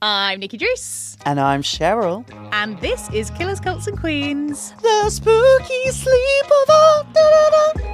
I'm Nikki Drees. And I'm Cheryl. And this is Killers, Cults and Queens. The Spooky Sleepover. Da-da-da.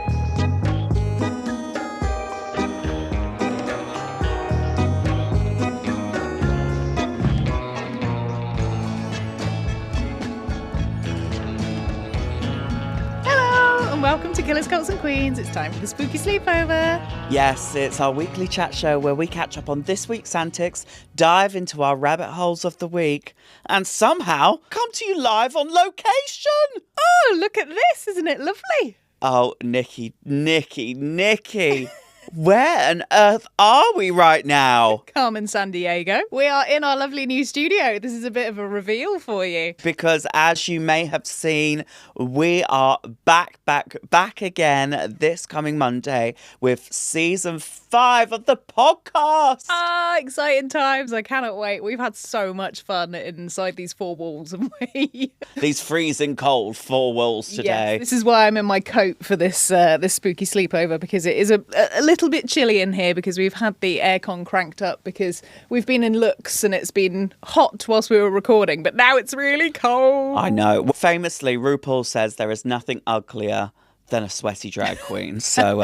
Welcome to Killers, Cults and Queens. It's time for the Spooky Sleepover. Yes, it's our weekly chat show where we catch up on this week's antics, dive into our rabbit holes of the week, and somehow come to you live on location. Oh, look at this. Isn't it lovely? Oh, Nikki. Where on earth are we right now? Carmen, San Diego. We are in our lovely new studio. This is a bit of a reveal for you. Because as you may have seen, we are back again this coming Monday with season 5 of the podcast. Exciting times. I cannot wait. We've had so much fun inside these four walls, haven't we? These freezing cold 4 walls today. Yes, this is why I'm in my coat for this spooky sleepover, because it is a little bit chilly in here because we've had the aircon cranked up because we've been in Lux and it's been hot whilst we were recording, but now it's really cold. I know. Famously, RuPaul says there is nothing uglier than a sweaty drag queen. So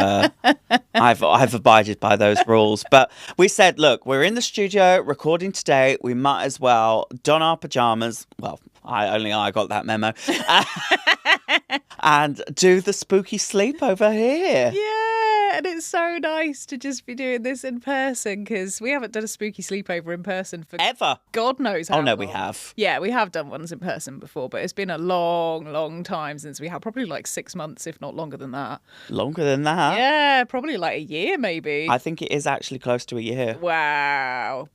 I've abided by those rules. But we said, look, we're in the studio recording today. We might as well don our pajamas. Well, I got that memo. And do the spooky sleepover here. Yeah, and it's so nice to just be doing this in person because we haven't done a spooky sleepover in person for ever. God knows how long. Oh, no, we have. Yeah, we have done ones in person before, but it's been a long time since we have. Probably like 6 months, if not longer than that. Longer than that? Yeah, probably like a year maybe. I think it is actually close to a year. Wow.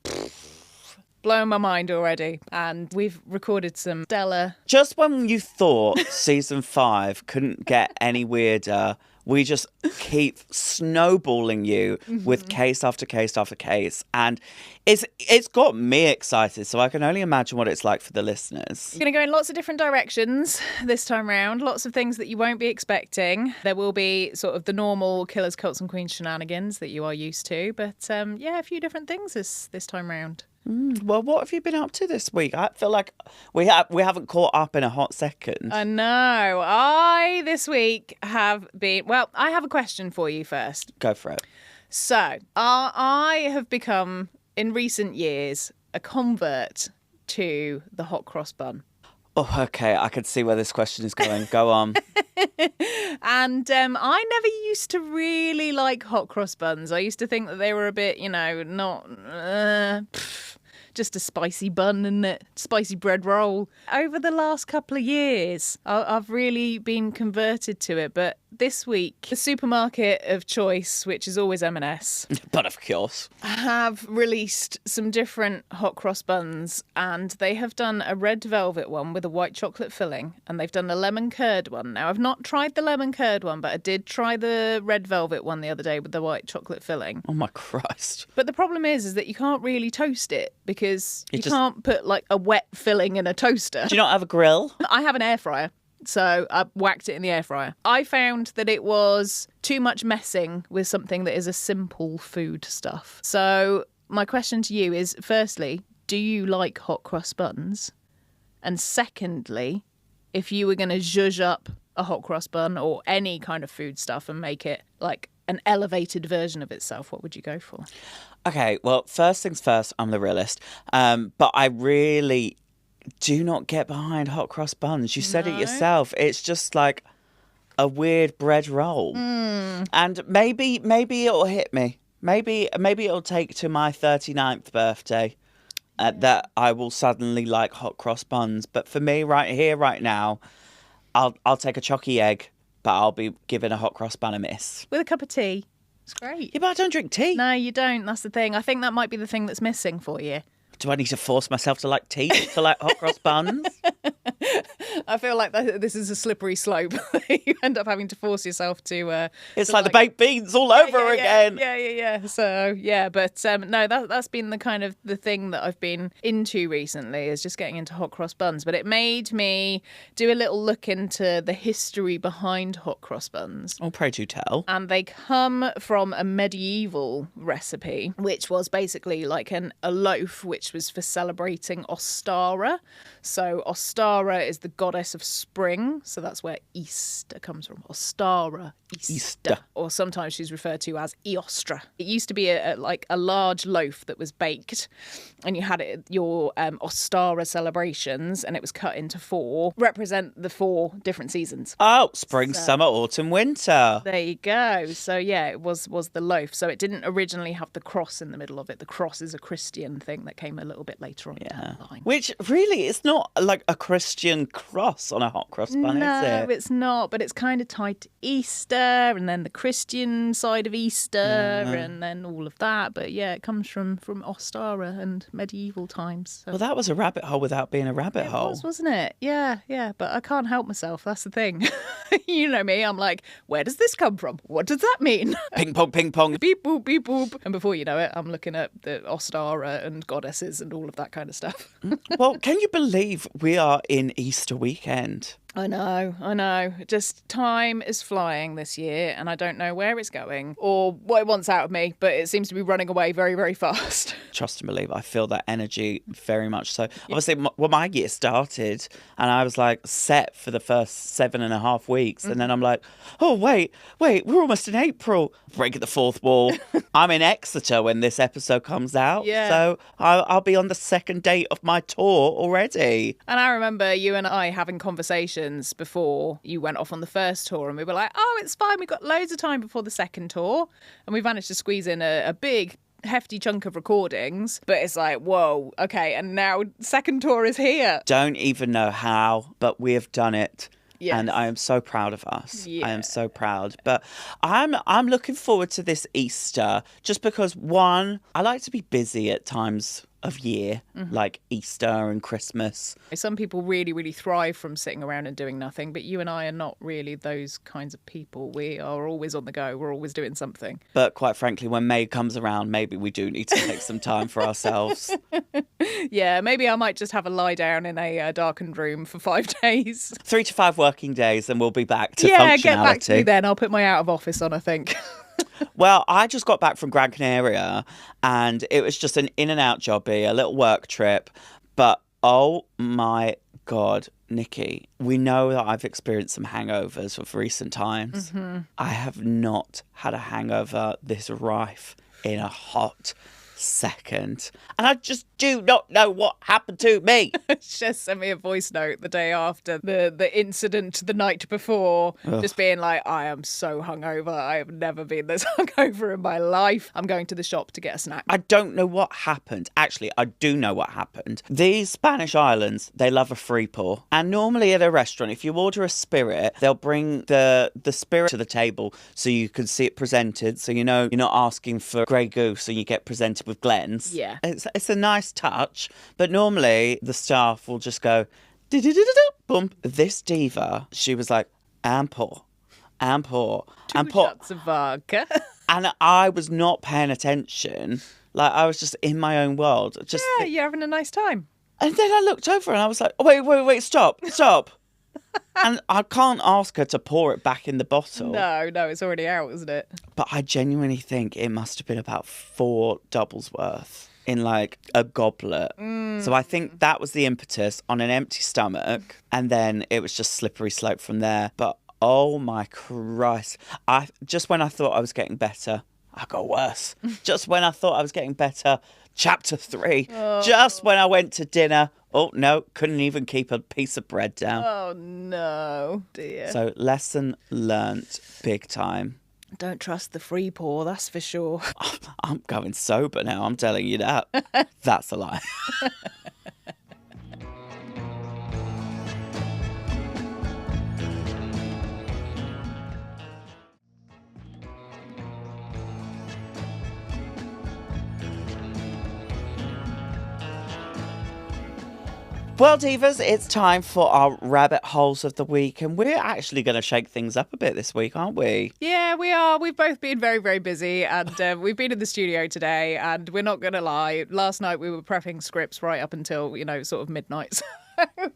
Blowing my mind already. And we've recorded some stellar. Just when you thought season 5 couldn't get any weirder, we just keep snowballing you with case after case after case. And it's got me excited, so I can only imagine what it's like for the listeners. We're going to go in lots of different directions this time round. Lots of things that you won't be expecting. There will be sort of the normal Killers, Cults and Queens shenanigans that you are used to. But yeah, a few different things this time round. Well, what have you been up to this week? I feel like we haven't caught up in a hot second. I know. I, this week, have been... Well, I have a question for you first. Go for it. So, I have become, in recent years, a convert to the hot cross bun. Oh, okay. I can see where this question is going. Go on. And I never used to really like hot cross buns. I used to think that they were a bit, not... just a spicy bun and a spicy bread roll. Over the last couple of years, I've really been converted to it. But this week, the supermarket of choice, which is always M&S, But of course, have released some different hot cross buns, and they have done a red velvet one with a white chocolate filling, and they've done a lemon curd one. Now, I've not tried the lemon curd one, but I did try the red velvet one the other day with the white chocolate filling. oh my Christ. But the problem is that you can't really toast it because you can't put like a wet filling in a toaster. Do you not have a grill? I have an air fryer, so I whacked it in the air fryer. I found that it was too much messing with something that is a simple food stuff. So my question to you is, firstly, do you like hot cross buns? And secondly, if you were going to zhuzh up a hot cross bun or any kind of food stuff and make it like an elevated version of itself, what would you go for? Okay, well, first things first, I'm the realist. But I really do not get behind hot cross buns. You said it yourself. It's just like a weird bread roll. And maybe it'll hit me. Maybe it'll take to my 39th birthday that I will suddenly like hot cross buns. But for me, right here, right now, I'll take a chocky egg, but I'll be giving a hot cross bun a miss. With a cup of tea. It's great. Yeah, but I don't drink tea. No, you don't. That's the thing. I think that might be the thing that's missing for you. Do I need to force myself to like tea to like hot cross buns? I feel like this is a slippery slope. You end up having to force yourself to. It's like the baked beans all over again. Yeah. So yeah, but no, that's been the kind of the thing that I've been into recently is just getting into hot cross buns. But it made me do a little look into the history behind hot cross buns. Oh, pray do tell. And they come from a medieval recipe, which was basically like a loaf, which was for celebrating Ostara. So Ostara is the goddess of spring. So that's where Easter comes from. Ostara, Easter. Or sometimes she's referred to as Eostra. It used to be a large loaf that was baked, and you had it at your Ostara celebrations, and it was cut into 4, represent the 4 different seasons. Oh, spring, summer, autumn, winter. There you go. So yeah, it was the loaf. So it didn't originally have the cross in the middle of it. The cross is a Christian thing that came a little bit later on down the line. Which really, it's not like a Christian cross on a hot cross bun, is it? No, it's not. But it's kind of tied to Easter, and then the Christian side of Easter, and then all of that. But yeah, it comes from Ostara and medieval times. So. Well, that was a rabbit hole without being a rabbit hole. It was, wasn't it? Yeah. But I can't help myself. That's the thing. You know me. I'm like, where does this come from? What does that mean? Ping pong, ping pong. Beep boop, beep boop. And before you know it, I'm looking at the Ostara and goddesses and all of that kind of stuff. Well, can you believe we are in Easter weekend? I know. Just time is flying this year, and I don't know where it's going or what it wants out of me, but it seems to be running away very, very fast. Trust and believe, I feel that energy very much so. Obviously, my year started, and I was like set for the first 7.5 weeks, and then I'm like, oh, wait, we're almost in April. Breaking the fourth wall. I'm in Exeter when this episode comes out, so I'll be on the second date of my tour already. And I remember you and I having conversations before you went off on the first tour, and we were like, oh, it's fine, we've got loads of time before the second tour, and we managed to squeeze in a big hefty chunk of recordings, but it's like, whoa, okay, and now second tour is here. Don't even know how, but we have done it. Yes. And I am so proud of us. Yeah. I am so proud. But I'm looking forward to this Easter just because, one, I like to be busy at times of year, like Easter and Christmas. Some people really, really thrive from sitting around and doing nothing, but you and I are not really those kinds of people. We are always on the go. We're always doing something. But quite frankly, when May comes around, maybe we do need to take some time for ourselves. Yeah, maybe I might just have a lie down in a darkened room for 5 days. 3 to 5 working days and we'll be back to functionality. Yeah, get back to me then. I'll put my out of office on, I think. Well, I just got back from Gran Canaria and it was just an in and out jobby, a little work trip. But oh my God, Nikki, we know that I've experienced some hangovers of recent times. I have not had a hangover this rife in a hot second. And I just do not know what happened to me. Just sent me a voice note the day after the incident the night before. Ugh. Just being like, I am so hungover. I have never been this hungover in my life. I'm going to the shop to get a snack. I don't know what happened. Actually, I do know what happened. These Spanish islands, they love a free pour. And normally at a restaurant, if you order a spirit, they'll bring the spirit to the table so you can see it presented. So you know you're not asking for Grey Goose and you get presented with Glens. Yeah. It's a nice touch, but normally the staff will just go, boom. This diva, she was like, and pour. 2 shots of vodka. And I was not paying attention. Like, I was just in my own world. You're having a nice time. And then I looked over and I was like, oh, wait, stop. And I can't ask her to pour it back in the bottle. No, it's already out, isn't it? But I genuinely think it must have been about 4 doubles worth in like a goblet. So I think that was the impetus on an empty stomach. And then it was just slippery slope from there. But oh my Christ. Just when I thought I was getting better, I got worse. Just when I thought I was getting better, chapter 3. Oh. Just when I went to dinner, oh no, couldn't even keep a piece of bread down. Oh no, dear. So lesson learnt big time. Don't trust the free pour, that's for sure. I'm going sober now, I'm telling you that. That's a lie. Well, Divas, it's time for our rabbit holes of the week, and we're actually going to shake things up a bit this week, aren't we? Yeah, we are. We've both been very, very busy, and we've been in the studio today, and we're not going to lie. Last night we were prepping scripts right up until, sort of midnight.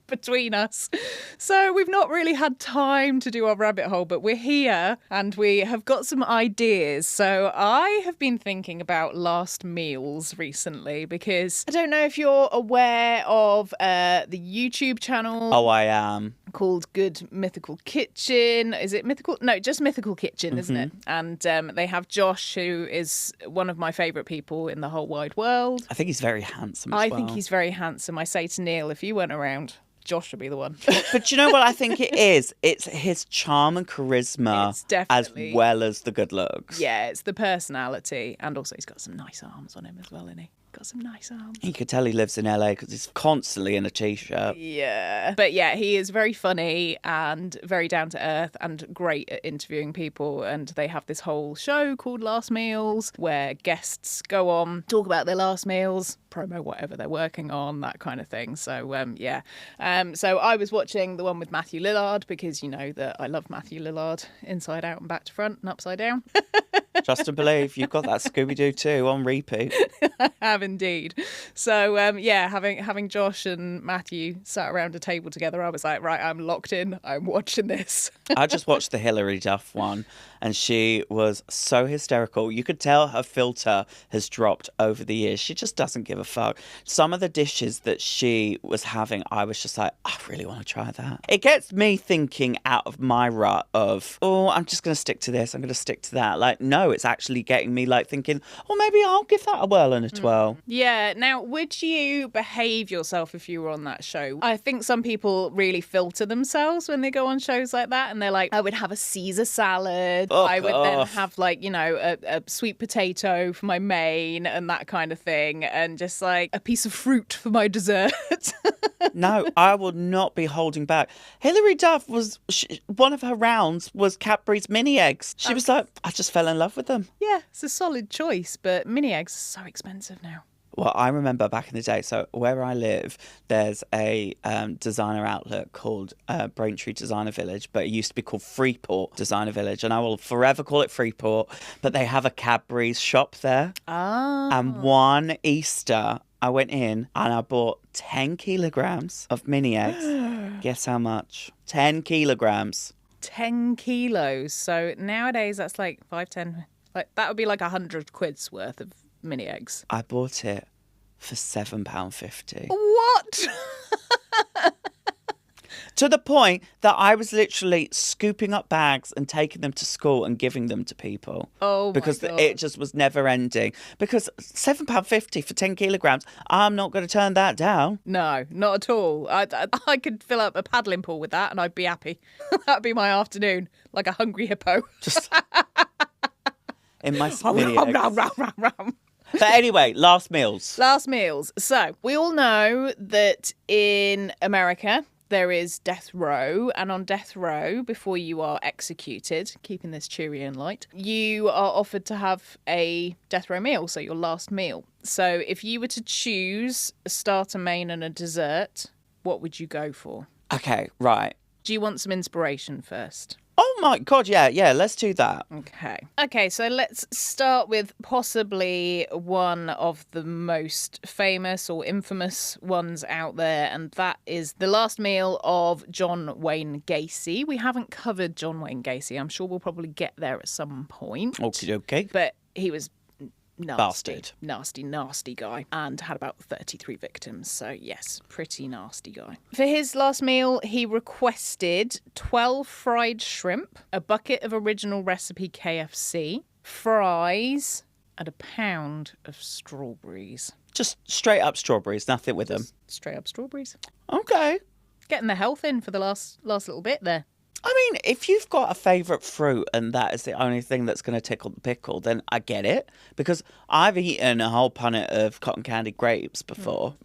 Between us. So we've not really had time to do our rabbit hole, but we're here and we have got some ideas. So I have been thinking about last meals recently because I don't know if you're aware of the YouTube channel. Oh, I am. Called Good Mythical Kitchen. Is it Mythical? No, just Mythical Kitchen, isn't it? And they have Josh, who is one of my favourite people in the whole wide world. I think he's very handsome as I well. think he's very handsome. I say to Neil, if you weren't around, Josh would be the one. But you know what I think it is? It's his charm and charisma as well as the good looks. Yeah, it's the personality. And also he's got some nice arms on him as well, isn't he? Got some nice arms. You could tell he lives in LA because he's constantly in a t-shirt. Yeah. But yeah, he is very funny and very down to earth and great at interviewing people. And they have this whole show called Last Meals where guests go on, talk about their last meals, promo whatever they're working on, that kind of thing. So, yeah. So I was watching the one with Matthew Lillard because you know that I love Matthew Lillard inside out and back to front and upside down. Trust and believe. You've got that Scooby-Doo too on repeat. I have indeed. So, yeah, having Josh and Matthew sat around a table together, I was like, right, I'm locked in. I'm watching this. I just watched the Hilary Duff one and she was so hysterical. You could tell her filter has dropped over the years. She just doesn't give a fuck. Some of the dishes that she was having, I was just like, I really want to try that. It gets me thinking out of my rut of, oh, I'm just going to stick to this. I'm going to stick to that. Like, no, it's actually getting me like thinking, oh, maybe I'll give that a whirl and a twirl. Yeah. Now, would you behave yourself if you were on that show? I think some people really filter themselves when they go on shows like that. And they're like, I would have a Caesar salad. I would then have like, a sweet potato for my main and that kind of thing. And just like a piece of fruit for my dessert. No, I will not be holding back. Hilary Duff one of her rounds was Cadbury's mini eggs. She was like, I just fell in love with them. Yeah, it's a solid choice, but mini eggs are so expensive now. Well, I remember back in the day, so where I live, there's a designer outlet called Braintree Designer Village, but it used to be called Freeport Designer Village, and I will forever call it Freeport, but they have a Cadbury's shop there. Oh. And one Easter, I went in and I bought 10 kilograms of mini eggs. Guess how much? 10 kilograms. 10 kilos. So nowadays that's like 5-10. Like that would be like 100 quid's worth of mini eggs. I bought it for £7.50. What? To the point that I was literally scooping up bags and taking them to school and giving them to people. Oh, because my God. It just was never ending. Because £7.50 for 10 kilograms, I'm not going to turn that down. No, not at all. I could fill up a paddling pool with that and I'd be happy. That'd be my afternoon, like a hungry hippo. Just in my mini eggs. But anyway, last meals. Last meals. So we all know that in America, there is death row, and on death row, before you are executed, keeping this cheery and light, you are offered to have a death row meal, so your last meal. So if you were to choose a starter, main and a dessert, what would you go for? Okay, right. Do you want some inspiration first? Oh my God, yeah, let's do that. Okay, so let's start with possibly one of the most famous or infamous ones out there, and that is the last meal of John Wayne Gacy. We haven't covered John Wayne Gacy. I'm sure we'll probably get there at some point. Okay. But he was Bastard. Nasty guy, and had about 33 victims. So yes, pretty nasty guy. For his last meal, he requested 12 fried shrimp, a bucket of original recipe KFC, fries, and a pound of strawberries. Just straight up strawberries, nothing with them. Straight up strawberries. Okay. Getting the health in for the last little bit there. I mean, if you've got a favourite fruit and that is the only thing that's going to tickle the pickle, then I get it. Because I've eaten a whole punnet of cotton candy grapes before.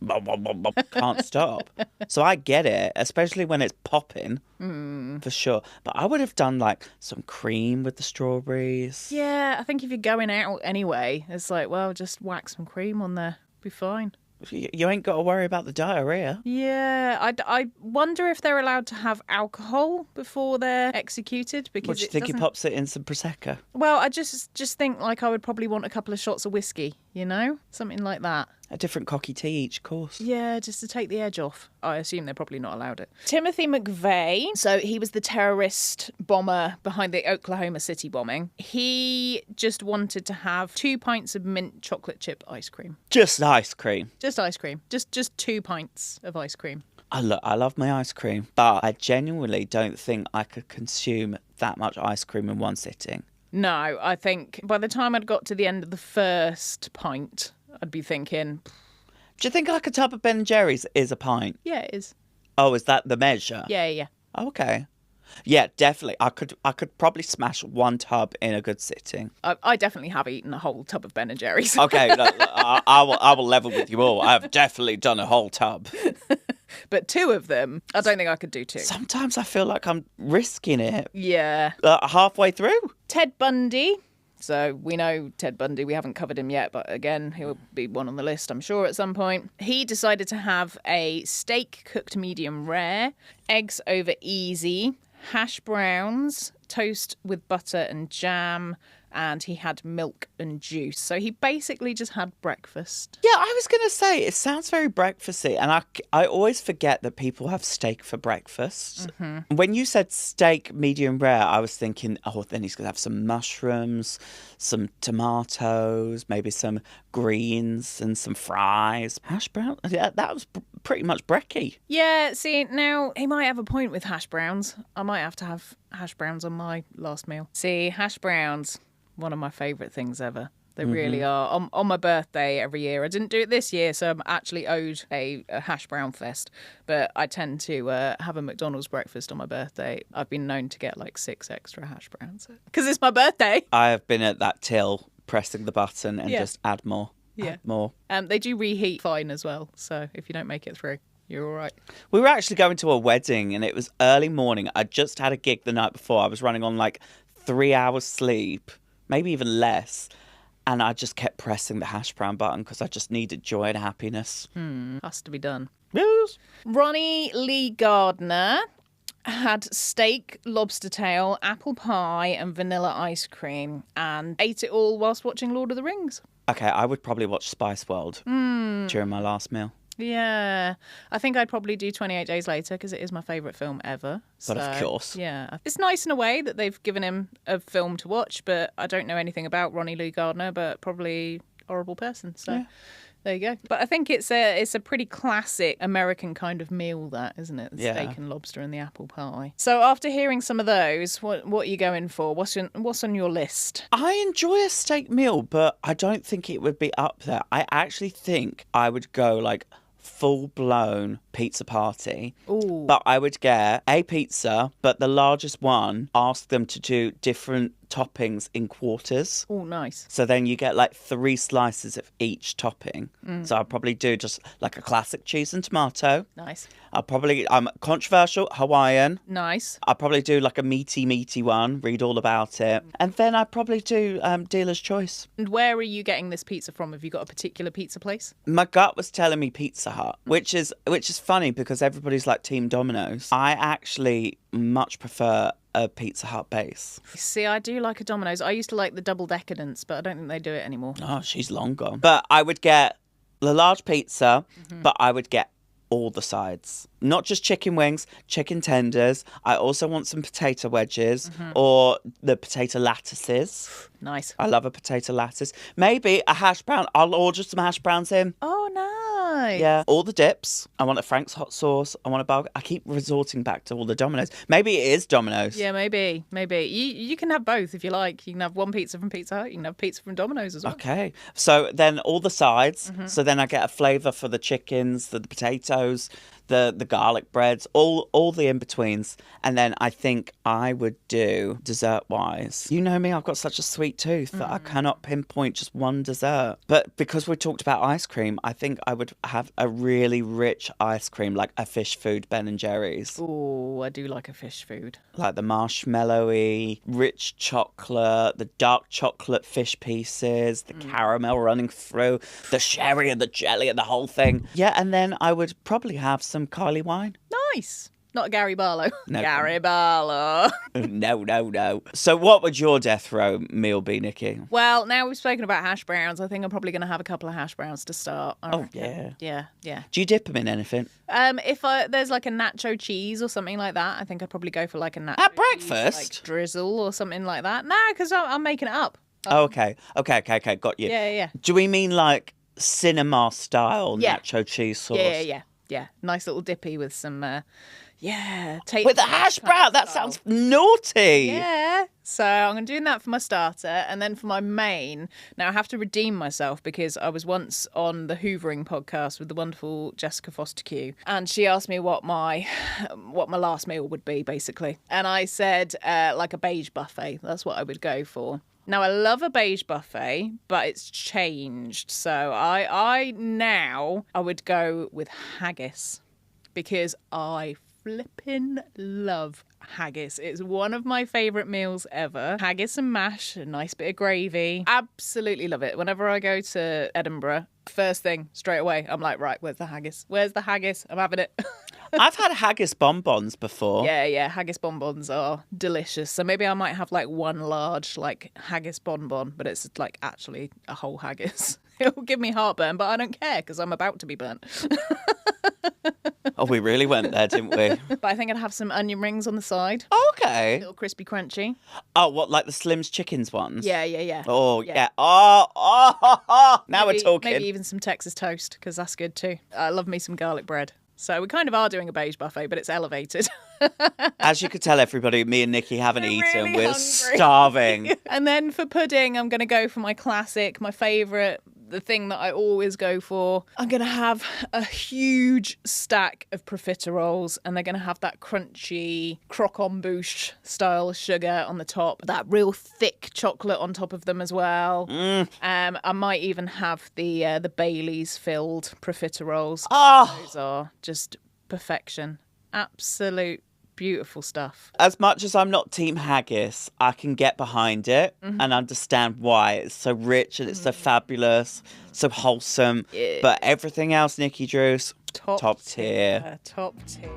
Can't stop. So I get it, especially when it's popping, for sure. But I would have done like some cream with the strawberries. Yeah, I think if you're going out anyway, it's like, well, just whack some cream on there. Be fine. you ain't got to worry about the diarrhea. Yeah, I wonder if they're allowed to have alcohol before they're executed. Because What do you think? He pops it in some Prosecco? Well, I just think like I would probably want a couple of shots of whiskey, something like that. A different cocky tea each course. Yeah, just to take the edge off. I assume they're probably not allowed it. Timothy McVeigh, so he was the terrorist bomber behind the Oklahoma City bombing. He just wanted to have 2 pints of mint chocolate chip ice cream. Just ice cream. Just ice cream. Just 2 pints of ice cream. I love my ice cream, but I genuinely don't think I could consume that much ice cream in one sitting. No, I think by the time I'd got to the end of the first pint, I'd be thinking... Do you think like a tub of Ben & Jerry's is a pint? Yeah, it is. Oh, is that the measure? Yeah. Oh, okay. Yeah, definitely. I could probably smash one tub in a good sitting. I definitely have eaten a whole tub of Ben & Jerry's. Okay, I will level with you all. I have definitely done a whole tub. But 2 of them, I don't think I could do 2. Sometimes I feel like I'm risking it. Yeah. Halfway through. Ted Bundy. So we know Ted Bundy. We haven't covered him yet, but again, he'll be one on the list, I'm sure, at some point. He decided to have a steak cooked medium rare, eggs over easy, hash browns, toast with butter and jam, and he had milk and juice. So he basically just had breakfast. Yeah, I was going to say, it sounds very breakfasty, and I always forget that people have steak for breakfast. Mm-hmm. When you said steak medium rare, I was thinking, oh, then he's going to have some mushrooms, some tomatoes, maybe some greens and some fries. Hash brown? Yeah, that was pretty much brekkie. Yeah, see, now he might have a point with hash browns. I might have to have hash browns on my last meal. See, hash browns... one of my favourite things ever. They really are. On my birthday every year. I didn't do it this year, so I'm actually owed a hash brown fest. But I tend to have a McDonald's breakfast on my birthday. I've been known to get like 6 extra hash browns. Because it's my birthday. I have been at that till, pressing the button and just add more. Yeah. Add more. They do reheat fine as well. So if you don't make it through, you're all right. We were actually going to a wedding and it was early morning. I just had a gig the night before. I was running on like 3 hours sleep. Maybe even less. And I just kept pressing the hash brown button because I just needed joy and happiness. Has to be done. Yes. Ronnie Lee Gardner had steak, lobster tail, apple pie and vanilla ice cream and ate it all whilst watching Lord of the Rings. Okay, I would probably watch Spice World during my last meal. Yeah, I think I'd probably do 28 Days Later because it is my favourite film ever. But of course. Yeah. It's nice in a way that they've given him a film to watch, but I don't know anything about Ronnie Lee Gardner, but probably horrible person. So there you go. But I think it's a pretty classic American kind of meal, that, isn't it? The steak and lobster and the apple pie. So after hearing some of those, what are you going for? What's on your list? I enjoy a steak meal, but I don't think it would be up there. I actually think I would go like full-blown pizza party. Ooh. But I would get a pizza, but the largest one, ask them to do different toppings in quarters. Oh, nice. So then you get like 3 slices of each topping. So I'll probably do just like a classic cheese and tomato. Nice. I'm controversial, Hawaiian. Nice. I'll probably do like a meaty one, read all about it. And then I'd probably do dealer's choice. And where are you getting this pizza from? Have you got a particular pizza place? My gut was telling me Pizza Hut, which is funny because everybody's like Team Domino's. I actually much prefer a Pizza Hut base. See, I do like a Domino's. I used to like the double decadence, but I don't think they do it anymore. Oh, she's long gone. But I would get the large pizza, but I would get all the sides. Not just chicken wings, chicken tenders. I also want some potato wedges or the potato lattices. Nice. I love a potato lattice. Maybe a hash brown. I'll order some hash browns in. Oh, nice. Yeah. All the dips. I want a Frank's hot sauce. I want a burger. I keep resorting back to all the Domino's. Maybe it is Domino's. Yeah, maybe. You can have both if you like. You can have one pizza from Pizza Hut. You can have pizza from Domino's as well. Okay. So then all the sides. So then I get a flavour for the chickens, the potatoes, the garlic breads, all the in-betweens. And then I think I would do dessert-wise. You know me, I've got such a sweet tooth that I cannot pinpoint just one dessert. But because we talked about ice cream, I think I would have a really rich ice cream, like a fish food Ben & Jerry's. Oh, I do like a fish food. Like the marshmallowy, rich chocolate, the dark chocolate fish pieces, the caramel running through, the sherry and the jelly and the whole thing. Yeah, and then I would probably have some Kylie wine. Nice. Not Gary Barlow. No. Gary Barlow. No. So what would your death row meal be, Nikki? Well, now we've spoken about hash browns, I think I'm probably going to have a couple of hash browns to start. I Oh, reckon. Yeah. Do you dip them in anything? If there's like a nacho cheese or something like that, I think I'd probably go for like a nacho At cheese, breakfast? like drizzle or something like that. No, because I'm making it up. Oh, okay, got you. Yeah. Do we mean like cinema style Yeah. nacho cheese sauce? Yeah. Nice little dippy with some, With a hash brown? That sounds naughty. Yeah. So I'm doing that for my starter. And then for my main, now I have to redeem myself because I was once on the Hoovering podcast with the wonderful Jessica Foster-Q. And she asked me what my last meal would be, basically. And I said like a beige buffet. That's what I would go for. Now, I love a beige buffet, but it's changed. So I would go with haggis because I flippin' love haggis. It's one of my favourite meals ever. Haggis and mash, a nice bit of gravy. Absolutely love it. Whenever I go to Edinburgh, first thing, straight away, I'm like, right, where's the haggis? Where's the haggis? I'm having it. I've had haggis bonbons before. Yeah, haggis bonbons are delicious. So maybe I might have like one large like haggis bonbon, but it's like actually a whole haggis. It will give me heartburn, but I don't care because I'm about to be burnt. Oh, we really went there, didn't we? But I think I'd have some onion rings on the side. Okay. A little crispy crunchy. Oh, what, like the Slim's Chickens ones? Yeah. Oh, yeah. Oh. Now Maybe- we're talking. Maybe even some Texas toast because that's good too. I love me some garlic bread. So we kind of are doing a beige buffet, but it's elevated. As you could tell, everybody, me and Nikki haven't We're eaten. really We're hungry. starving. And then for pudding, I'm going to go for my classic, my favourite, the thing that I always go for. I'm going to have a huge stack of profiteroles, and they're going to have that crunchy croque-en-bouche style sugar on the top, that real thick chocolate on top of them as well. I might even have the Baileys filled profiteroles. Oh, Those are just perfection. Absolute beautiful stuff. as much as I'm not team haggis, I can get behind it and understand why. It's so rich and it's so fabulous, so wholesome. Yeah. But everything else, Nikki Drews, Top tier. Top tier.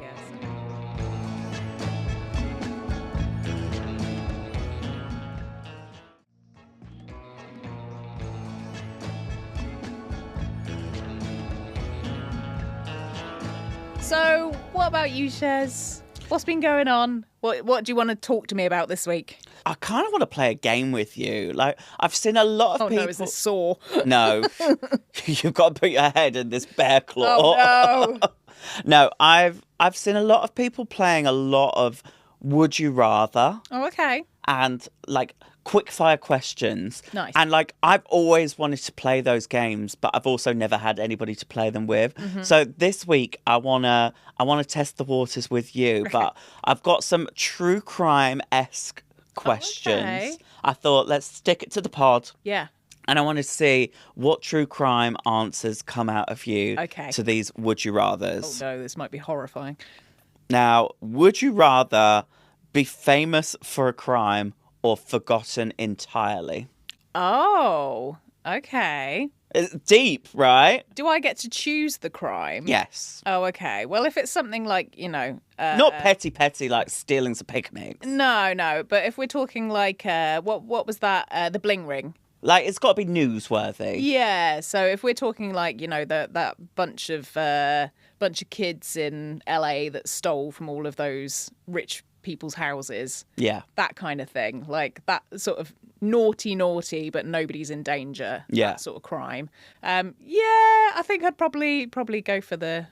So, what about you, Shez? What's been going on? What do you want to talk to me about this week? I kind of want to play a game with you. Like, I've seen a lot of people. No, is this sore? No, you've got to put your head in this bear claw. Oh, no. No, I've seen a lot of people playing a lot of Would You Rather Oh, okay. and like quick fire questions. Nice. And like I've always wanted to play those games, but I've also never had anybody to play them with. So this week I wanna test the waters with you, but I've got some true crime-esque questions. Okay. I thought let's stick it to the pod. Yeah. And I want to see what true crime answers come out of you Okay. to these Would You Rathers. Oh, no, this might be horrifying. Now, would you rather be famous for a crime or forgotten entirely? Oh, okay. It's deep, right? Do I get to choose the crime? Yes. Oh, okay. Well, if it's something like, Not petty like stealing some picnics. No. But if we're talking like, what was that? The bling ring. Like, it's got to be newsworthy. Yeah. So if we're talking like, that bunch of kids in LA that stole from all of those rich people's houses, Yeah. that kind of thing, like that sort of naughty, but nobody's in danger. Yeah. That sort of crime. I think I'd probably go for the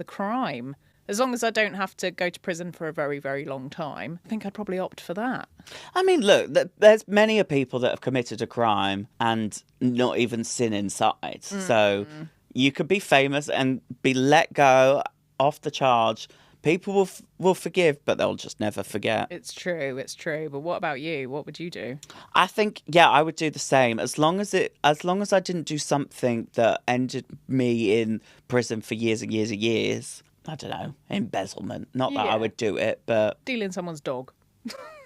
crime. As long as I don't have to go to prison for a very, very long time, I think I'd probably opt for that. I mean, look, there's many people that have committed a crime and not even sin inside. So you could be famous and be let go off the charge, people will forgive, but they'll just never forget. It's true. But what about you? What would you do? I think, yeah, I would do the same. As long as I didn't do something that ended me in prison for years and years and years. I don't know, embezzlement. Not that I would do it, but Stealing someone's dog.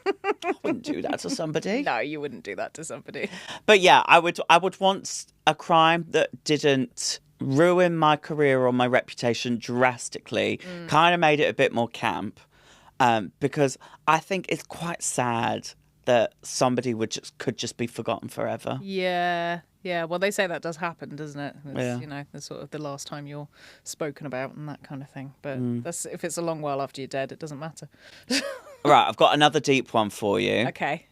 I wouldn't do that to somebody. No, you wouldn't do that to somebody. But yeah, I would want a crime that didn't ruin my career or my reputation drastically. Kind of made it a bit more camp, because I think it's quite sad that somebody could just be forgotten forever. Yeah. Well, they say that does happen, doesn't it? It's, Yeah. You know, the sort of the last time you're spoken about and that kind of thing. But if it's a long while after you're dead, it doesn't matter. Right, I've got another deep one for you. Okay.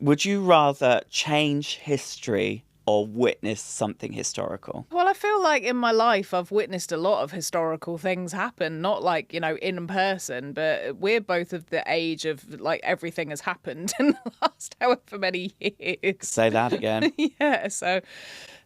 Would you rather change history or witness something historical? Well, I feel like in my life I've witnessed a lot of historical things happen, not like, you know, in person, but we're both of the age of like everything has happened in the last however many years. Say that again. Yeah, so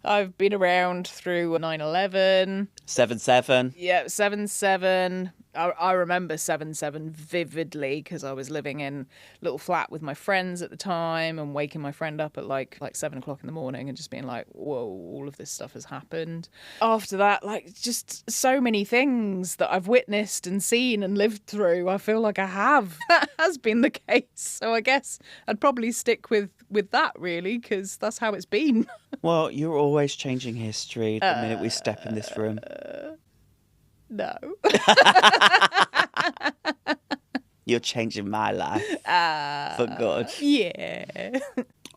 I've been around through 9/11. 7/7. Yeah, 7/7. I remember 7/7 vividly because I was living in a little flat with my friends at the time and waking my friend up at like 7 o'clock in the morning and just being like, whoa, all of this stuff has happened. After that, like just so many things that I've witnessed and seen and lived through. I feel like I have. That has been the case. So I guess I'd probably stick with that really because that's how it's been. Well, you're always changing history the minute we step in this room. No. You're changing my life for good. Yeah.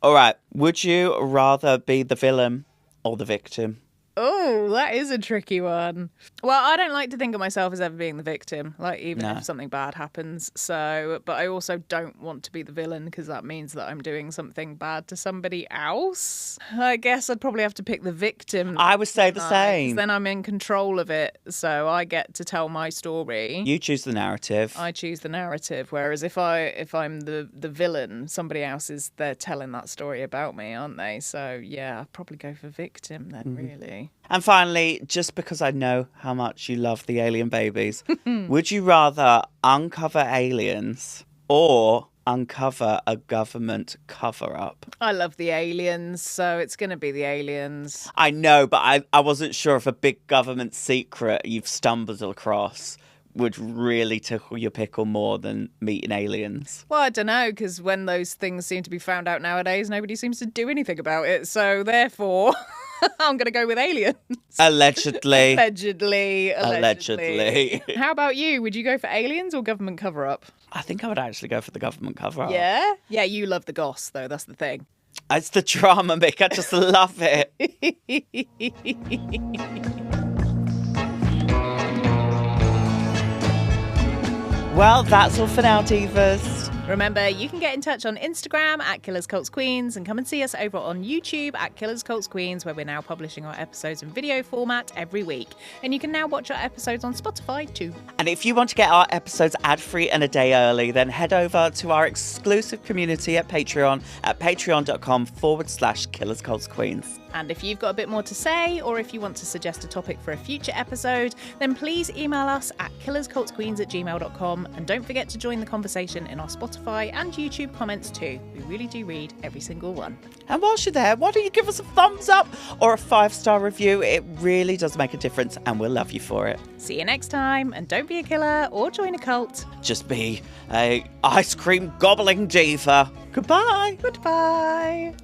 All right. Would you rather be the villain or the victim? Oh, that is a tricky one. Well, I don't like to think of myself as ever being the victim, like even if something bad happens. So, but I also don't want to be the villain because that means that I'm doing something bad to somebody else. I guess I'd probably have to pick the victim. I would say the same. Then I'm in control of it, so I get to tell my story. You choose the narrative. I choose the narrative. Whereas if I'm the villain, somebody else is there telling that story about me, aren't they? So yeah, I'd probably go for victim then, really. And finally, just because I know how much you love the alien babies, would you rather uncover aliens or uncover a government cover-up? I love the aliens, so it's going to be the aliens. I know, but I wasn't sure if a big government secret you've stumbled across would really tickle your pickle more than meeting aliens. Well, I don't know, because when those things seem to be found out nowadays, nobody seems to do anything about it. So therefore, I'm going to go with aliens. Allegedly. Allegedly. How about you? Would you go for aliens or government cover-up? I think I would actually go for the government cover-up. Yeah? Yeah, you love the goss, though. That's the thing. It's the drama, Mick. I just love it. Well, that's all for now, Divas. Remember, you can get in touch on Instagram at Killers Cults Queens and come and see us over on YouTube at Killers Cults Queens, where we're now publishing our episodes in video format every week. And you can now watch our episodes on Spotify too. And if you want to get our episodes ad-free and a day early, then head over to our exclusive community at Patreon at patreon.com/Killers Cults Queens. And if you've got a bit more to say, or if you want to suggest a topic for a future episode, then please email us at killerscultsqueens@gmail.com. And don't forget to join the conversation in our Spotify and YouTube comments too. We really do read every single one. And whilst you're there, why don't you give us a thumbs up or a 5-star review? It really does make a difference and we'll love you for it. See you next time, and don't be a killer or join a cult. Just be a ice cream gobbling diva. Goodbye. Goodbye.